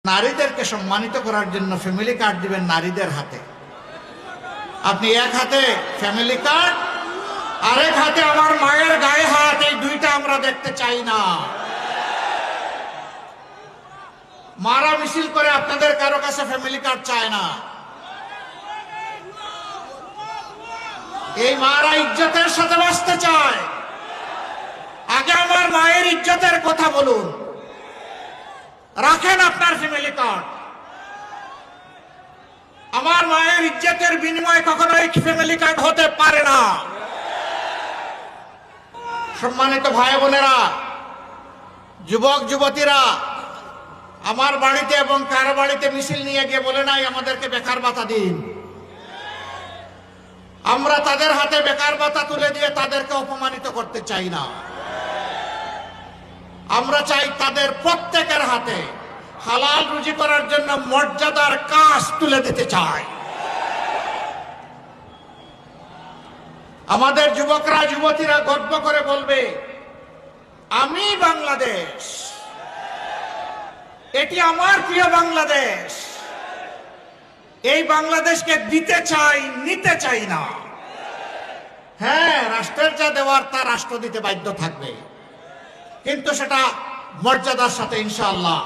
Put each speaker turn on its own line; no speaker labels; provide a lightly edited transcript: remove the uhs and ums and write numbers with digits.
নারীদেরকে সম্মানিত করার জন্য ফ্যামিলি কার্ড দিবেন নারীদের হাতে। আপনি এক হাতে ফ্যামিলি কার্ড, আরেক হাতে আমার মায়ের গায়ে হাত, এই দুইটা আমরা দেখতে চাই না। মারা মিছিল করে আপনাদের কারো কাছে ফ্যামিলি কার্ড চায় না। এই মারা ইজ্জতের সাথে বাঁচতে চায়। আগে আমার মায়ের ইজ্জতের কথা বলুন, রাখেন আপনার ফ্যামিলি কার্ড। আমার মায়ের ইজ্জতের বিনিময়ে কখনোই ফ্যামিলি কার্ড হতে পারে না। সম্মানিত ভাই বোনেরা, যুবক যুবতীরা, আমার বাড়িতে এবং কারো বাড়িতে মিছিল নিয়ে গিয়ে বলে নাই আমাদেরকে বেকার ভাতা দিন। আমরা তাদের হাতে বেকার ভাতা তুলে দিয়ে তাদেরকে অপমানিত করতে চাই না। আমরা চাই তাদের প্রত্যেকের হাতে হালাল রুজি করার জন্য মর্যাদার কাজ তুলে দিতে চাই। আমাদের যুবকরা যুবতীরা গর্ব করে বলবে, আমি বাংলাদেশ, এটি আমার প্রিয় বাংলাদেশ। এই বাংলাদেশকে দিতে চাই, নিতে চাই না। হ্যাঁ, রাষ্ট্রের যা দেওয়ার তা রাষ্ট্র দিতে বাধ্য থাকবে, কিন্তু সেটা মর্যাদার সাথে ইনশাআল্লাহ।